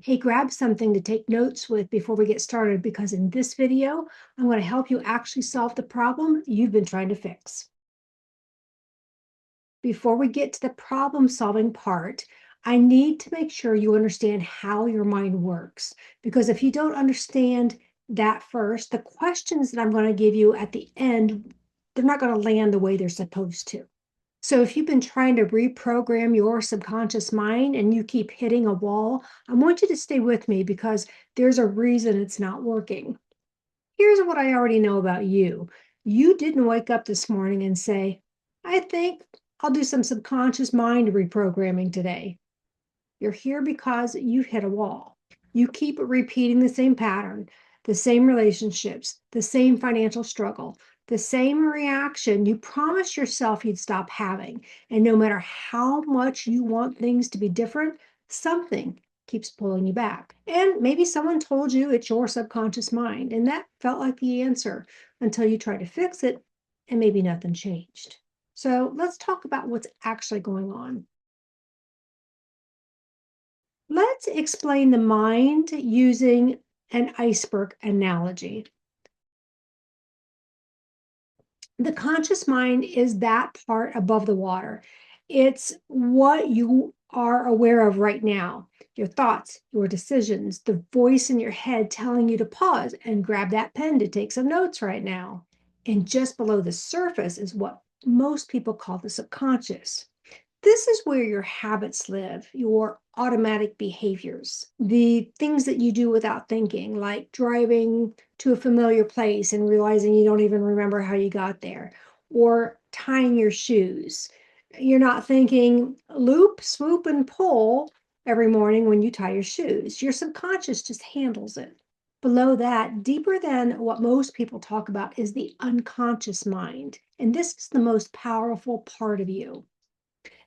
Hey, grab something to take notes with before we get started because in this video, I'm going to help you actually solve the problem you've been trying to fix. Before we get to the problem solving part, I need to make sure you understand how your mind works. Because if you don't understand that first, the questions that I'm going to give you at the end, they're not going to land the way they're supposed to. So if you've been trying to reprogram your subconscious mind and you keep hitting a wall, I want you to stay with me because there's a reason it's not working. Here's what I already know about you. You didn't wake up this morning and say, I think I'll do some subconscious mind reprogramming today. You're here because you hit a wall. You keep repeating the same pattern, the same relationships, the same financial struggle, the same reaction you promised yourself you'd stop having. And no matter how much you want things to be different, something keeps pulling you back. And maybe someone told you it's your subconscious mind, and that felt like the answer until you tried to fix it, and maybe nothing changed. So let's talk about what's actually going on. Let's explain the mind using an iceberg analogy. The conscious mind is that part above the water. It's what you are aware of right now, your thoughts, your decisions, the voice in your head telling you to pause and grab that pen to take some notes right now. And just below the surface is what most people call the subconscious. This is where your habits live, your automatic behaviors, the things that you do without thinking, like driving to a familiar place and realizing you don't even remember how you got there, or tying your shoes. You're not thinking loop, swoop, and pull every morning when you tie your shoes. Your subconscious just handles it. Below that, deeper than what most people talk about, is the unconscious mind. And this is the most powerful part of you.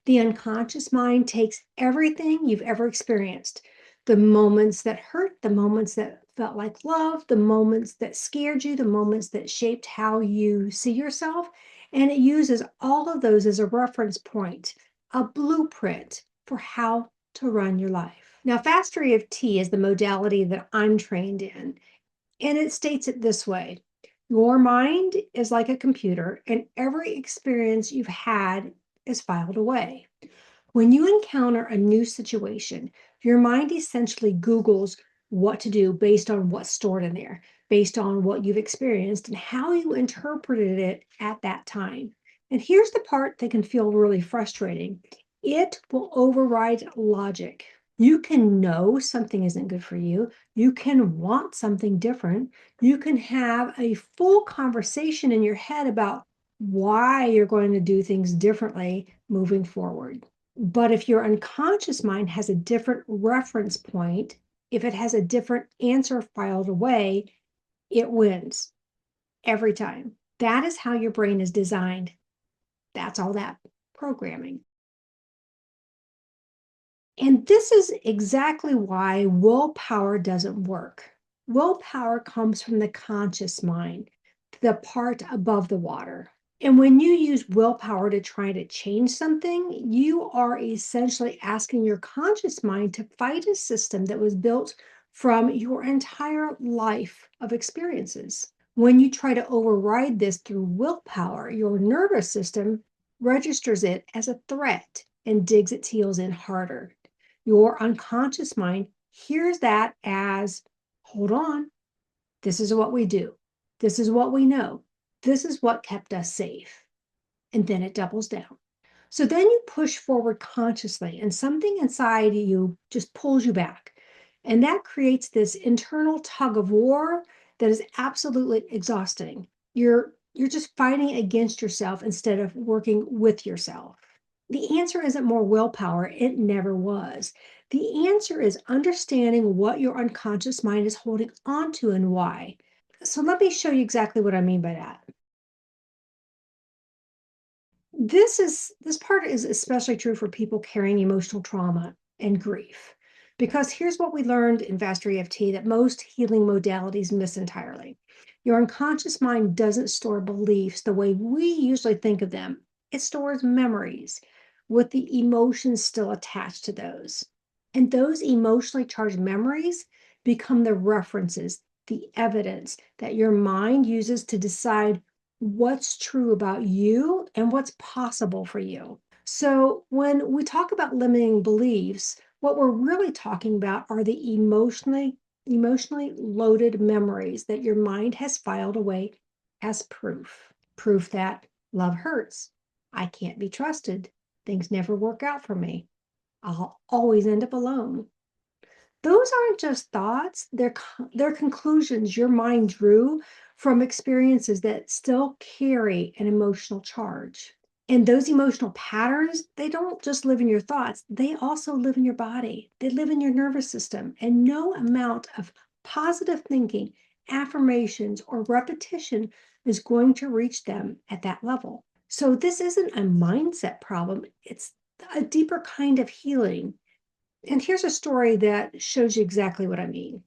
The unconscious mind takes everything you've ever experienced, the moments that hurt, the moments that felt like love, the moments that scared you, the moments that shaped how you see yourself, and it uses all of those as a reference point, a blueprint for how to run your life. Now, Mastery of T is the modality that I'm trained in, and it states it this way. Your mind is like a computer, and every experience you've had is filed away. When you encounter a new situation, your mind essentially Googles what to do based on what's stored in there, based on what you've experienced and how you interpreted it at that time. And here's the part that can feel really frustrating. It will override logic. You can know something isn't good for you. You can want something different. You can have a full conversation in your head about why you're going to do things differently moving forward. But if your unconscious mind has a different reference point, if it has a different answer filed away, it wins every time. That is how your brain is designed. That's all that programming. And this is exactly why willpower doesn't work. Willpower comes from the conscious mind, the part above the water. And when you use willpower to try to change something, you are essentially asking your conscious mind to fight a system that was built from your entire life of experiences. When you try to override this through willpower, your nervous system registers it as a threat and digs its heels in harder. Your unconscious mind hears that as, hold on, this is what we do. This is what we know. This is what kept us safe. And then it doubles down. So then you push forward consciously, and something inside you just pulls you back. And that creates this internal tug of war that is absolutely exhausting. You're just fighting against yourself instead of working with yourself. The answer isn't more willpower, it never was. The answer is understanding what your unconscious mind is holding on to and why. So let me show you exactly what I mean by that. This part is especially true for people carrying emotional trauma and grief. Because here's what we learned in Mastery EFT that most healing modalities miss entirely. Your unconscious mind doesn't store beliefs the way we usually think of them. It stores memories with the emotions still attached to those. And those emotionally charged memories become the references, the evidence that your mind uses to decide what's true about you and what's possible for you. So, when we talk about limiting beliefs, what we're really talking about are the emotionally loaded memories that your mind has filed away as proof that love hurts, I can't be trusted, things never work out for me, I'll always end up alone. Those aren't just thoughts, they're conclusions your mind drew from experiences that still carry an emotional charge. And those emotional patterns, they don't just live in your thoughts, they also live in your body. They live in your nervous system. And no amount of positive thinking, affirmations, or repetition is going to reach them at that level. So this isn't a mindset problem, it's a deeper kind of healing. And here's a story that shows you exactly what I mean.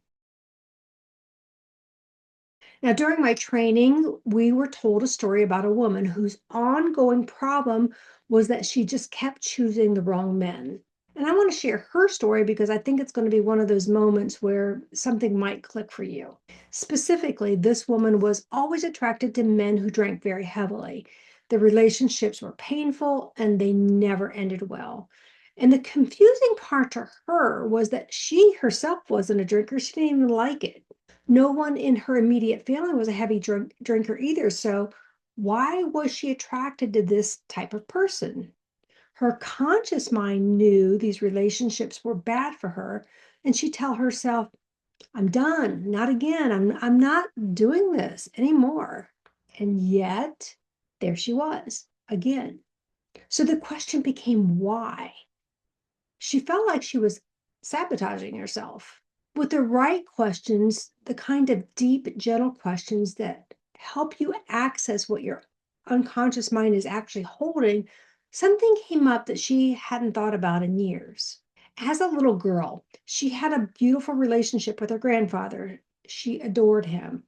Now, during my training, we were told a story about a woman whose ongoing problem was that she just kept choosing the wrong men. And I want to share her story because I think it's going to be one of those moments where something might click for you. Specifically, this woman was always attracted to men who drank very heavily. The relationships were painful and they never ended well. And the confusing part to her was that she herself wasn't a drinker. She didn't even like it. No one in her immediate family was a heavy drinker either. So, why was she attracted to this type of person? Her conscious mind knew these relationships were bad for her, and she'd tell herself, I'm done, not again. I'm not doing this anymore. And yet, there she was again. So the question became why? She felt like she was sabotaging herself. With the right questions, the kind of deep, gentle questions that help you access what your unconscious mind is actually holding, something came up that she hadn't thought about in years. As a little girl, she had a beautiful relationship with her grandfather. She adored him.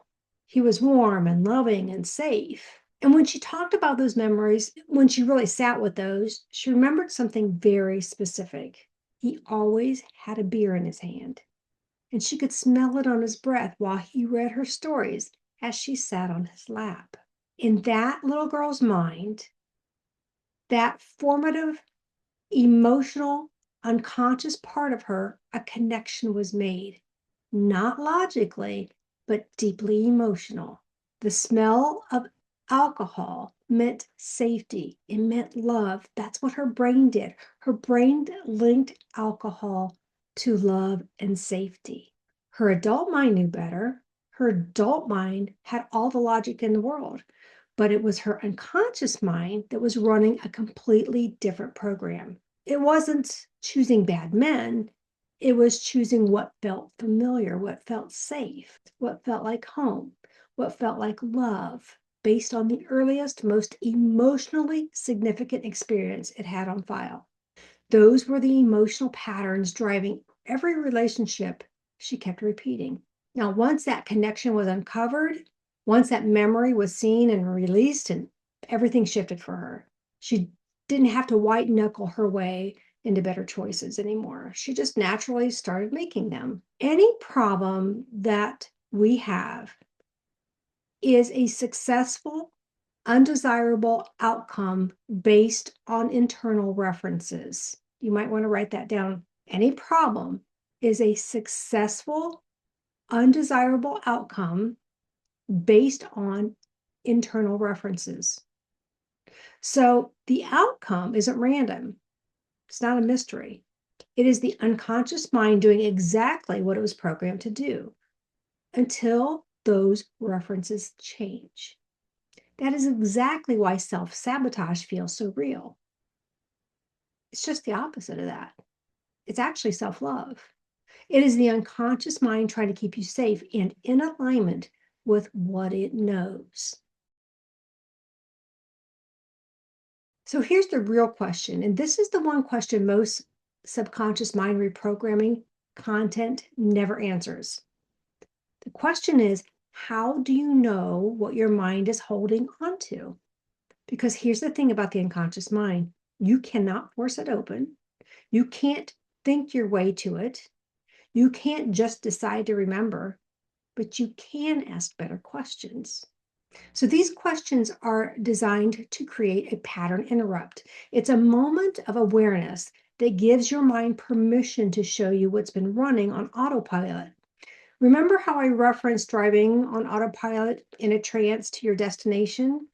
He was warm and loving and safe. And when she talked about those memories, when she really sat with those, she remembered something very specific. He always had a beer in his hand, and she could smell it on his breath while he read her stories as she sat on his lap. In that little girl's mind, that formative, emotional, unconscious part of her, a connection was made, not logically, but deeply emotional. The smell of alcohol meant safety, it meant love. That's what her brain did. Her brain linked alcohol to love and safety. Her adult mind knew better. Her adult mind had all the logic in the world, but it was her unconscious mind that was running a completely different program. It wasn't choosing bad men, it was choosing what felt familiar, what felt safe, what felt like home, what felt like love, based on the earliest, most emotionally significant experience it had on file. Those were the emotional patterns driving every relationship she kept repeating. Now, once that connection was uncovered, once that memory was seen and released, and everything shifted for her. She didn't have to white knuckle her way into better choices anymore. She just naturally started making them. Any problem that we have is a successful, undesirable outcome based on internal references. You might want to write that down. Any problem is a successful, undesirable outcome based on internal references. So the outcome isn't random. It's not a mystery. It is the unconscious mind doing exactly what it was programmed to do until those references change. That is exactly why self-sabotage feels so real. It's just the opposite of that. It's actually self-love. It is the unconscious mind trying to keep you safe and in alignment with what it knows. So here's the real question, and this is the one question most subconscious mind reprogramming content never answers. The question is, how do you know what your mind is holding onto? Because here's the thing about the unconscious mind, you cannot force it open. You can't think your way to it. You can't just decide to remember, but you can ask better questions. So these questions are designed to create a pattern interrupt. It's a moment of awareness that gives your mind permission to show you what's been running on autopilot. Remember how I referenced driving on autopilot in a trance to your destination?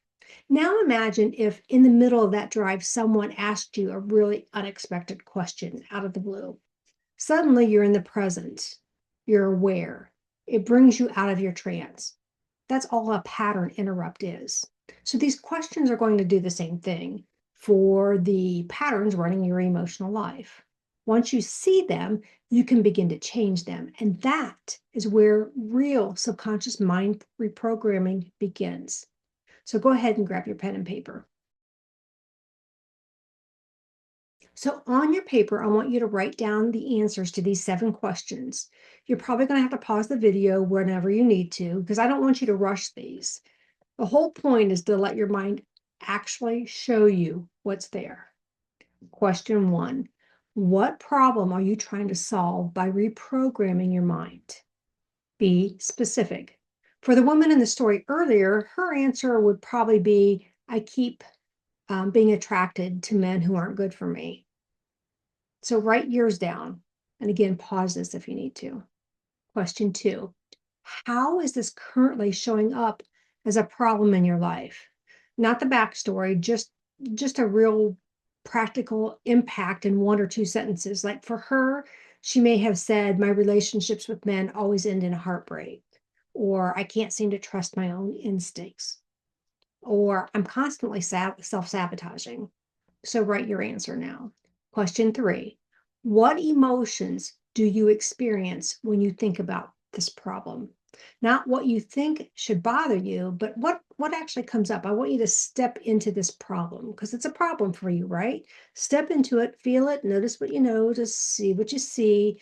Now imagine if in the middle of that drive, someone asked you a really unexpected question out of the blue. Suddenly you're in the present. You're aware. It brings you out of your trance. That's all a pattern interrupt is. So these questions are going to do the same thing for the patterns running your emotional life. Once you see them, you can begin to change them. And that is where real subconscious mind reprogramming begins. So go ahead and grab your pen and paper. So on your paper, I want you to write down the answers to these 7 questions. You're probably going to have to pause the video whenever you need to, because I don't want you to rush these. The whole point is to let your mind actually show you what's there. Question 1, what problem are you trying to solve by reprogramming your mind? Be specific. For the woman in the story earlier, her answer would probably be, I keep being attracted to men who aren't good for me. So write yours down. And again, pause this if you need to. Question 2, how is this currently showing up as a problem in your life? Not the backstory, just a real practical impact in 1 or 2 sentences. Like for her, she may have said, my relationships with men always end in a heartbreak, or I can't seem to trust my own instincts, or I'm constantly self-sabotaging. So write your answer now. Question 3, what emotions do you experience when you think about this problem? Not what you think should bother you, but what actually comes up. I want you to step into this problem because it's a problem for you, right? Step into it, feel it, notice what you notice, see what you see.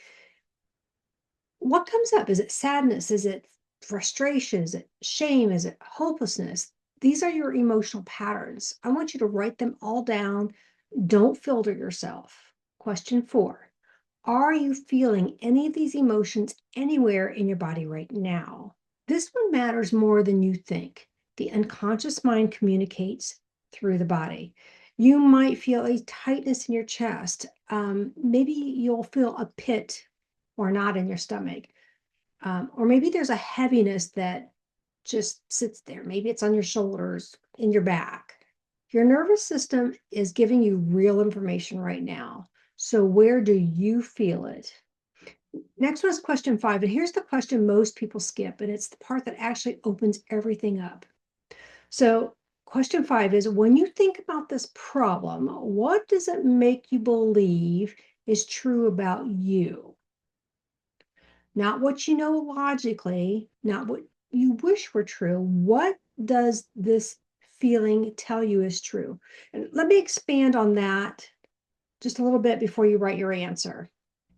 What comes up? Is it sadness? Is it frustration? Is it shame? Is it hopelessness? These are your emotional patterns. I want you to write them all down. Don't filter yourself. Question 4, are you feeling any of these emotions anywhere in your body right now? This one matters more than you think. The unconscious mind communicates through the body. You might feel a tightness in your chest. Maybe you'll feel a pit or knot in your stomach. Or maybe there's a heaviness that just sits there. Maybe it's on your shoulders, in your back. Your nervous system is giving you real information right now. So where do you feel it? Next one is question 5. And here's the question most people skip, and it's the part that actually opens everything up. So question 5 is, when you think about this problem, what does it make you believe is true about you? Not what you know logically, not what you wish were true. What does this feeling tell you is true? And let me expand on that just a little bit before you write your answer.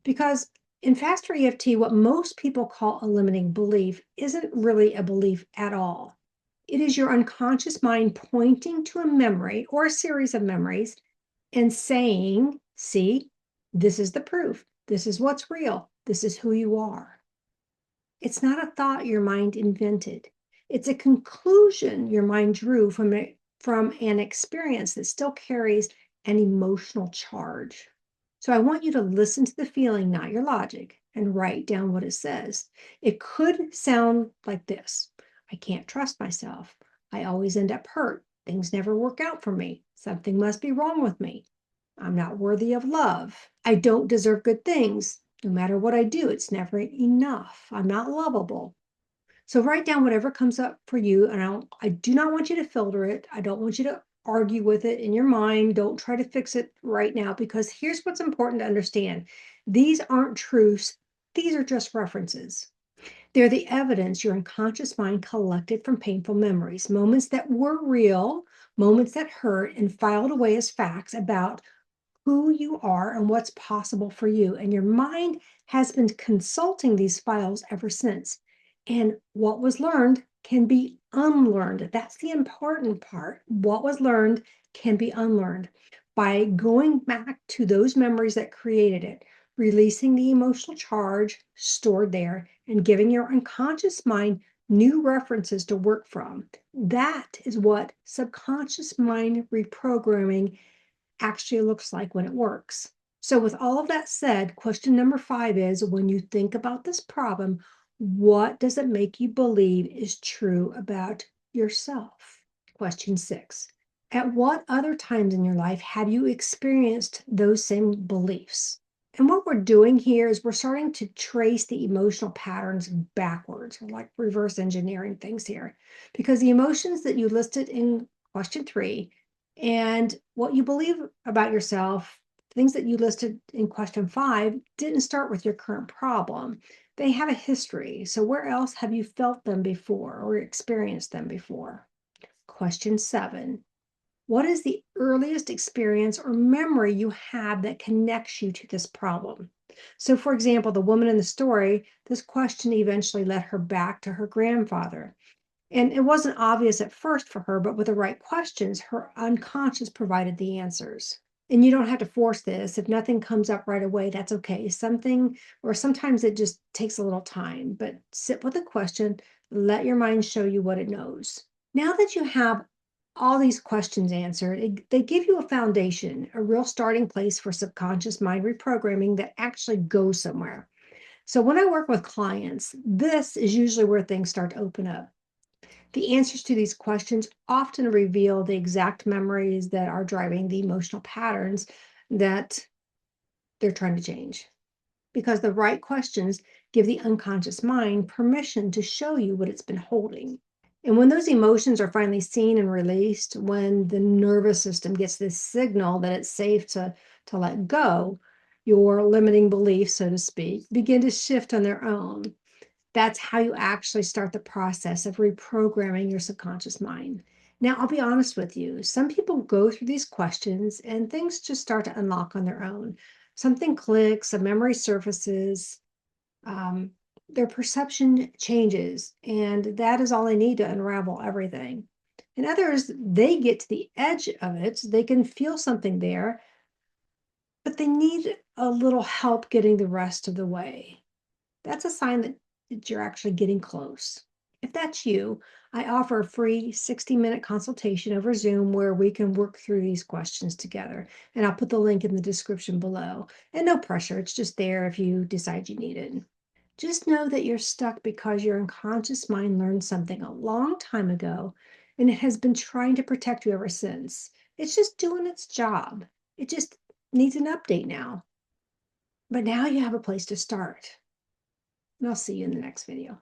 Because in Faster EFT, what most people call a limiting belief isn't really a belief at all. It is your unconscious mind pointing to a memory or a series of memories and saying, see, this is the proof. This is what's real. This is who you are. It's not a thought your mind invented. It's a conclusion your mind drew from an experience that still carries an emotional charge. So I want you to listen to the feeling, not your logic, and write down what it says. It could sound like this. I can't trust myself. I always end up hurt. Things never work out for me. Something must be wrong with me. I'm not worthy of love. I don't deserve good things. No matter what I do, it's never enough. I'm not lovable. So write down whatever comes up for you. And I do not want you to filter it. I don't want you to argue with it in your mind. Don't try to fix it right now, because here's what's important to understand. These aren't truths. These are just references. They're the evidence your unconscious mind collected from painful memories, moments that were real, moments that hurt, and filed away as facts about who you are and what's possible for you. And your mind has been consulting these files ever since. And what was learned can be unlearned. That's the important part. What was learned can be unlearned by going back to those memories that created it, releasing the emotional charge stored there and giving your unconscious mind new references to work from. That is what subconscious mind reprogramming actually looks like when it works. So, with all of that said, question number 5 is, when you think about this problem, what does it make you believe is true about yourself? Question 6. At what other times in your life have you experienced those same beliefs? And what we're doing here is we're starting to trace the emotional patterns backwards, or like reverse engineering things here, because the emotions that you listed in question 3 and what you believe about yourself, things that you listed in question 5, didn't start with your current problem. They have a history. So, where else have you felt them before or experienced them before? Question 7. What is the earliest experience or memory you have that connects you to this problem? So, for example, the woman in the story, this question eventually led her back to her grandfather. And it wasn't obvious at first for her, but with the right questions, her unconscious provided the answers. And you don't have to force this. If nothing comes up right away, that's okay. Something, or sometimes it just takes a little time, but sit with the question, let your mind show you what it knows. Now that you have all these questions answered, they give you a foundation, a real starting place for subconscious mind reprogramming that actually goes somewhere. So when I work with clients, this is usually where things start to open up. The answers to these questions often reveal the exact memories that are driving the emotional patterns that they're trying to change. Because the right questions give the unconscious mind permission to show you what it's been holding. And when those emotions are finally seen and released, when the nervous system gets this signal that it's safe to let go, your limiting beliefs, so to speak, begin to shift on their own. That's how you actually start the process of reprogramming your subconscious mind. Now, I'll be honest with you. Some people go through these questions and things just start to unlock on their own. Something clicks, a memory surfaces, um, their perception changes, and that is all they need to unravel everything. And others, they get to the edge of it, they can feel something there, but they need a little help getting the rest of the way. That's a sign that you're actually getting close. If that's you, I offer a free 60-minute consultation over Zoom where we can work through these questions together. And I'll put the link in the description below. And no pressure, it's just there if you decide you need it. Just know that you're stuck because your unconscious mind learned something a long time ago and it has been trying to protect you ever since. It's just doing its job. It just needs an update now. But now you have a place to start. And I'll see you in the next video.